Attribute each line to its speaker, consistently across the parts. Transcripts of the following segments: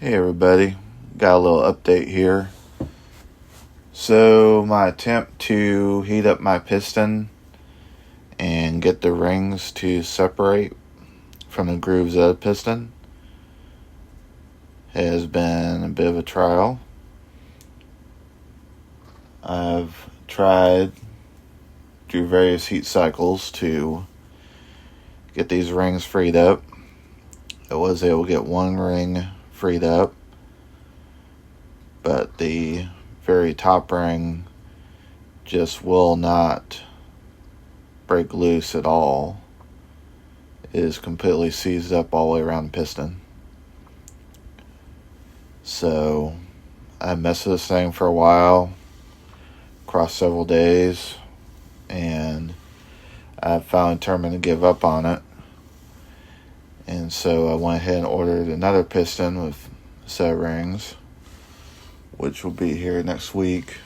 Speaker 1: Hey everybody, got a little update here. So my attempt to heat up my piston and get the rings to separate from the grooves of the piston has been a bit of a trial. I've tried through various heat cycles to get these rings freed up. I was able to get one ring freed up, but the very top ring just will not break loose at all. It is completely seized up all the way around the piston. So I messed with this thing for a while, across several days, and I finally determined to give up on it. And so I went ahead and ordered another piston with a set of rings, which will be here next week.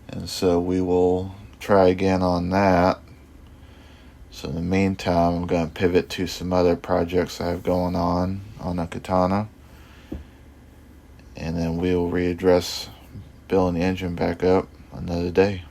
Speaker 1: And so we will try again on that. So in the meantime, I'm going to pivot to some other projects I have going on the Katana. And then we will readdress building the engine back up another day.